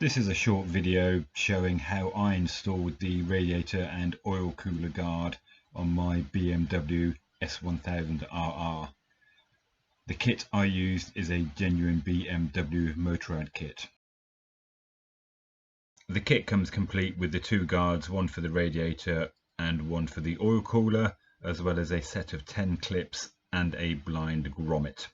This is a short video showing how I installed the radiator and oil cooler guard on my BMW S1000RR. The kit I used is a Genuine BMW Motorrad kit. The kit comes complete with the two guards, one for the radiator and one for the oil cooler, as well as a set of 10 clips and a blind grommet.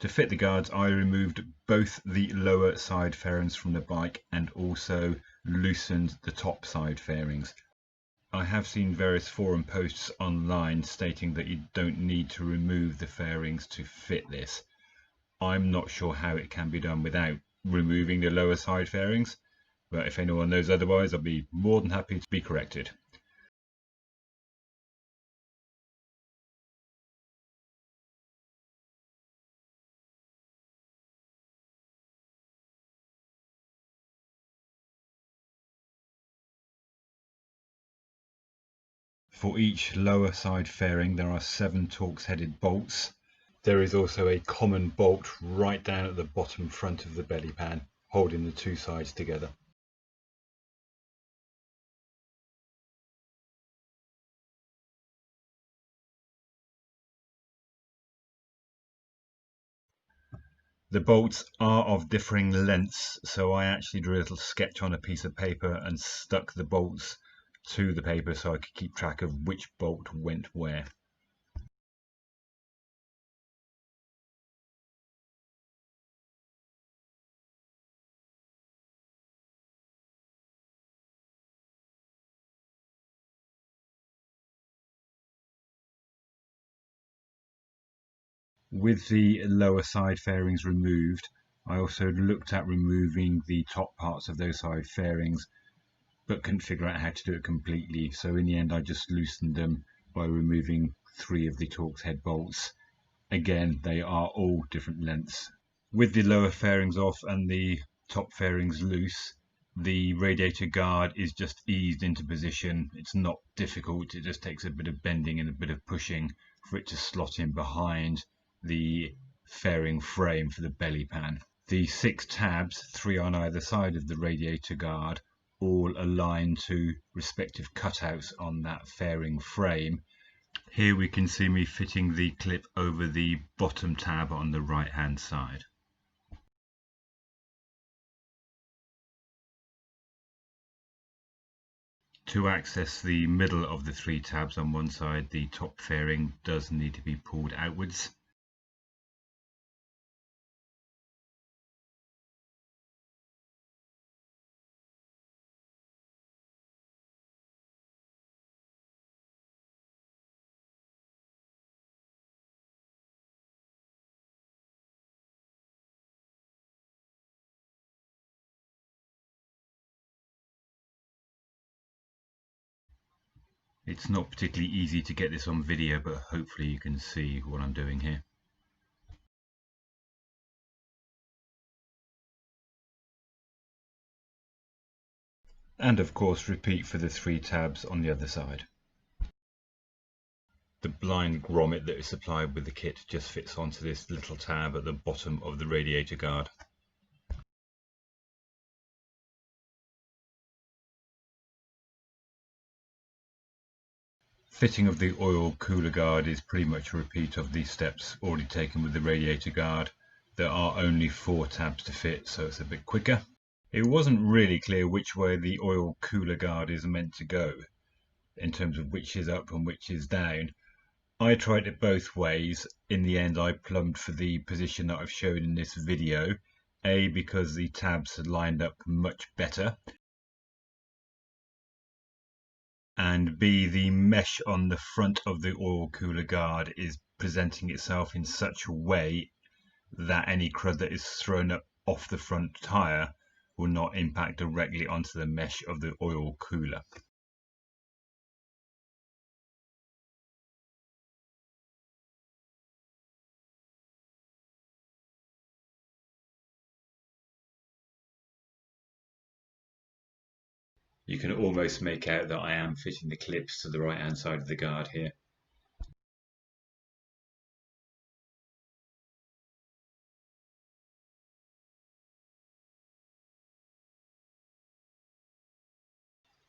To fit the guards, I removed both the lower side fairings from the bike and also loosened the top side fairings. I have seen various forum posts online stating that you don't need to remove the fairings to fit this. I'm not sure how it can be done without removing the lower side fairings, but if anyone knows otherwise, I'll be more than happy to be corrected. For each lower side fairing there are 7 Torx headed bolts. There is also a common bolt right down at the bottom front of the belly pan, holding the two sides together. The bolts are of differing lengths, so I actually drew a little sketch on a piece of paper and stuck the bolts to the paper so I could keep track of which bolt went where. With the lower side fairings removed, I also looked at removing the top parts of those side fairings, but couldn't figure out how to do it completely, so in the end I just loosened them by removing 3 of the Torx head bolts. Again, they are all different lengths. With the lower fairings off and the top fairings loose, the radiator guard is just eased into position. It's not difficult, it just takes a bit of bending and a bit of pushing for it to slot in behind the fairing frame for the belly pan. The 6 tabs, 3 on either side of the radiator guard, all aligned to respective cutouts on that fairing frame. Here we can see me fitting the clip over the bottom tab on the right hand side. To access the middle of the 3 tabs on one side, the top fairing does need to be pulled outwards. It's not particularly easy to get this on video, but hopefully you can see what I'm doing here. And of course repeat for the 3 tabs on the other side. The blind grommet that is supplied with the kit just fits onto this little tab at the bottom of the radiator guard. Fitting of the oil cooler guard is pretty much a repeat of the steps already taken with the radiator guard. There are only 4 tabs to fit, so it's a bit quicker. It wasn't really clear which way the oil cooler guard is meant to go, in terms of which is up and which is down. I tried it both ways. In the end I plumbed for the position that I've shown in this video, A, because the tabs had lined up much better, and B, the mesh on the front of the oil cooler guard is presenting itself in such a way that any crud that is thrown up off the front tyre will not impact directly onto the mesh of the oil cooler. You can almost make out that I am fitting the clips to the right hand side of the guard here.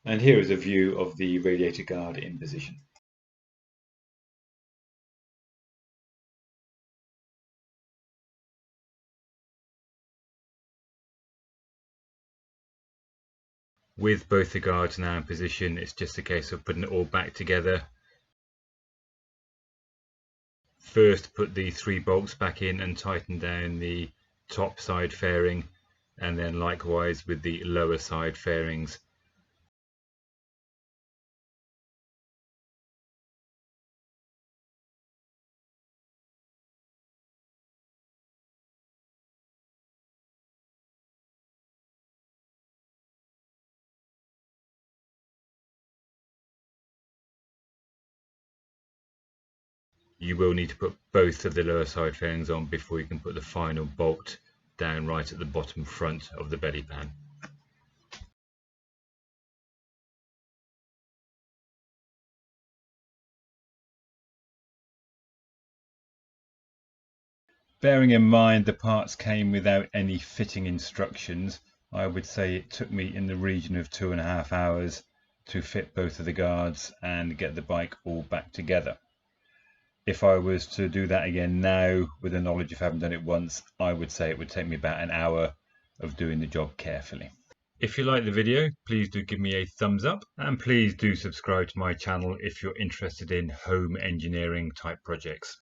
And here is a view of the radiator guard in position. With both the guards now in position, it's just a case of putting it all back together. First, put the 3 bolts back in and tighten down the top side fairing, and then likewise with the lower side fairings. You will need to put both of the lower side fairings on before you can put the final bolt down right at the bottom front of the belly pan. Bearing in mind the parts came without any fitting instructions, I would say it took me in the region of 2.5 hours to fit both of the guards and get the bike all back together. If I was to do that again now, with the knowledge of having done it once, I would say it would take me about an hour of doing the job carefully. If you like the video, please do give me a thumbs up, and please do subscribe to my channel if you're interested in home engineering type projects.